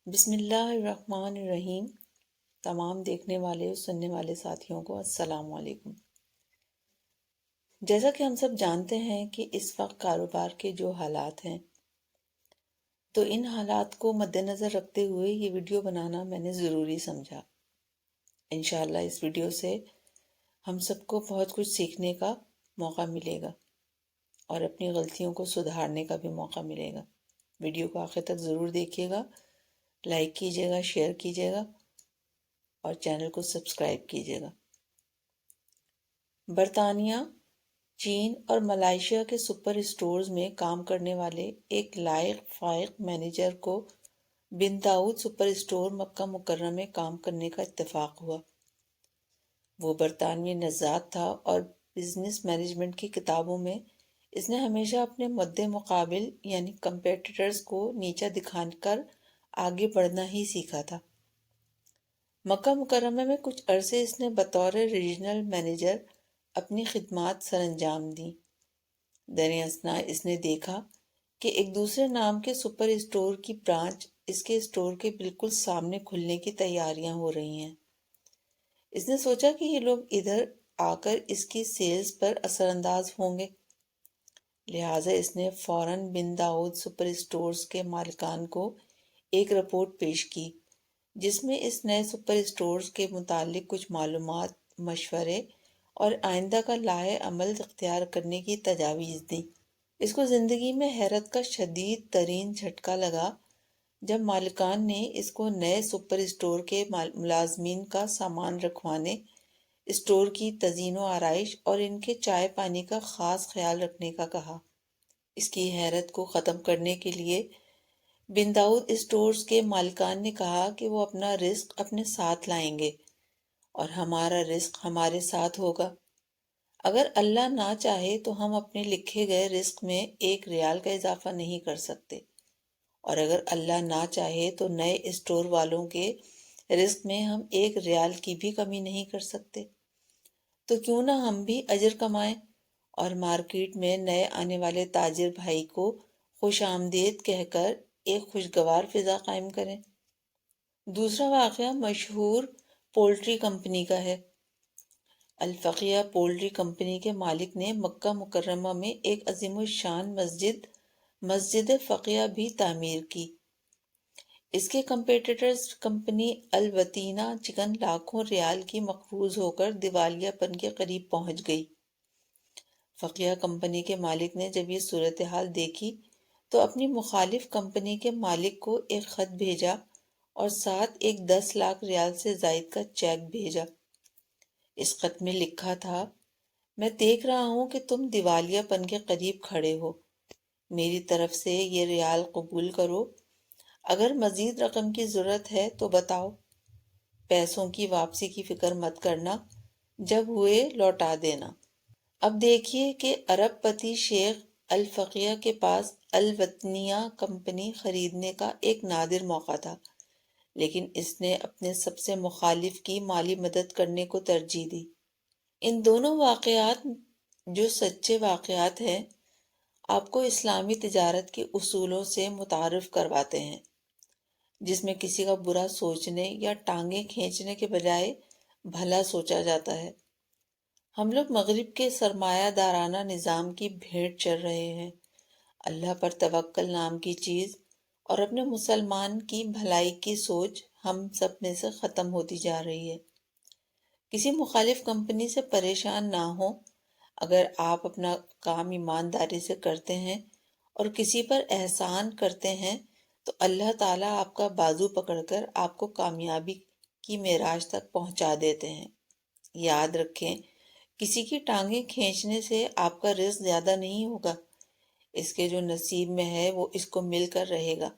بسم اللہ الرحمن الرحیم۔ تمام دیکھنے والے اور سننے والے ساتھیوں کو السلام علیکم۔ جیسا کہ ہم سب جانتے ہیں کہ اس وقت کاروبار کے جو حالات ہیں، تو ان حالات کو مد نظر رکھتے ہوئے یہ ویڈیو بنانا میں نے ضروری سمجھا۔ انشاءاللہ اس ویڈیو سے ہم سب کو بہت کچھ سیکھنے کا موقع ملے گا اور اپنی غلطیوں کو سدھارنے کا بھی موقع ملے گا۔ ویڈیو کو آخر تک ضرور دیکھیے گا، لائک کیجیے گا، شیئر کیجیے گا اور چینل کو سبسکرائب کیجیے گا۔ برطانیہ، چین اور ملائیشیا کے سپر اسٹورز میں کام کرنے والے ایک لائق فائق مینیجر کو بن داؤد سپر اسٹور مکہ مکرمہ میں کام کرنے کا اتفاق ہوا۔ وہ برطانوی نژاد تھا اور بزنس مینجمنٹ کی کتابوں میں اس نے ہمیشہ اپنے مد مقابل یعنی کمپیٹیٹرز کو نیچا دکھا کر آگے بڑھنا ہی سیکھا تھا۔ مکہ مکرمہ میں کچھ عرصے اس نے بطور ریجنل مینیجر اپنی خدمات سر انجام دیں۔ در اثنا اس نے دیکھا کہ ایک دوسرے نام کے سپر اسٹور کی برانچ اس کے اسٹور کے بالکل سامنے کھلنے کی تیاریاں ہو رہی ہیں۔ اس نے سوچا کہ یہ لوگ ادھر آ کر اس کی سیلز پر اثر انداز ہوں گے، لہٰذا اس نے فوراً بن داؤد سپر اسٹورز کے مالکان کو ایک رپورٹ پیش کی جس میں اس نئے سپر اسٹورز کے متعلق کچھ معلومات، مشورے اور آئندہ کا لائحہ عمل اختیار کرنے کی تجاویز دیں۔ اس کو زندگی میں حیرت کا شدید ترین جھٹکا لگا جب مالکان نے اس کو نئے سپر اسٹور کے ملازمین کا سامان رکھوانے، اسٹور کی تزئین و آرائش اور ان کے چائے پانی کا خاص خیال رکھنے کا کہا۔ اس کی حیرت کو ختم کرنے کے لیے بن داؤد اسٹورز کے مالکان نے کہا کہ وہ اپنا رزق اپنے ساتھ لائیں گے اور ہمارا رزق ہمارے ساتھ ہوگا۔ اگر اللہ نہ چاہے تو ہم اپنے لکھے گئے رزق میں 1 ریال کا اضافہ نہیں کر سکتے، اور اگر اللہ نہ چاہے تو نئے اسٹور والوں کے رزق میں ہم 1 ریال کی بھی کمی نہیں کر سکتے۔ تو کیوں نہ ہم بھی اجر کمائیں اور مارکیٹ میں نئے آنے والے تاجر بھائی کو خوش آمدید کہہ کر ایک خوشگوار فضا قائم کریں۔ دوسرا واقعہ مشہور پولٹری کمپنی کا ہے۔ الفقیہ پولٹری کمپنی کے مالک نے مکہ مکرمہ میں ایک عظیم الشان مسجد فقیہ بھی تعمیر کی۔ اس کے کمپیٹیٹرز کمپنی الوطینہ چکن لاکھوں ریال کی مقروض ہو کر دیوالیہ پن کے قریب پہنچ گئی۔ فقیہ کمپنی کے مالک نے جب یہ صورتحال دیکھی تو اپنی مخالف کمپنی کے مالک کو ایک خط بھیجا اور ساتھ ایک 10 لاکھ ریال سے زائد کا چیک بھیجا۔ اس خط میں لکھا تھا، میں دیکھ رہا ہوں کہ تم دیوالیہ پن کے قریب کھڑے ہو، میری طرف سے یہ ریال قبول کرو، اگر مزید رقم کی ضرورت ہے تو بتاؤ، پیسوں کی واپسی کی فکر مت کرنا، جب ہوئے لوٹا دینا۔ اب دیکھیے کہ ارب پتی شیخ الفقیہ کے پاس الوطنیہ کمپنی خریدنے کا ایک نادر موقع تھا، لیکن اس نے اپنے سب سے مخالف کی مالی مدد کرنے کو ترجیح دی۔ ان دونوں واقعات جو سچے واقعات ہیں، آپ کو اسلامی تجارت کے اصولوں سے متعارف کرواتے ہیں، جس میں کسی کا برا سوچنے یا ٹانگیں کھینچنے کے بجائے بھلا سوچا جاتا ہے۔ ہم لوگ مغرب کے سرمایہ دارانہ نظام کی بھیڑ چڑھ رہے ہیں۔ اللہ پر توکل نام کی چیز اور اپنے مسلمان کی بھلائی کی سوچ ہم سب میں سے ختم ہوتی جا رہی ہے۔ کسی مخالف کمپنی سے پریشان نہ ہوں، اگر آپ اپنا کام ایمانداری سے کرتے ہیں اور کسی پر احسان کرتے ہیں تو اللہ تعالیٰ آپ کا بازو پکڑ کر آپ کو کامیابی کی معراج تک پہنچا دیتے ہیں۔ یاد رکھیں، کسی کی ٹانگیں کھینچنے سے آپ کا رزق زیادہ نہیں ہوگا، اس کے جو نصیب میں ہے وہ اس کو مل کر رہے گا۔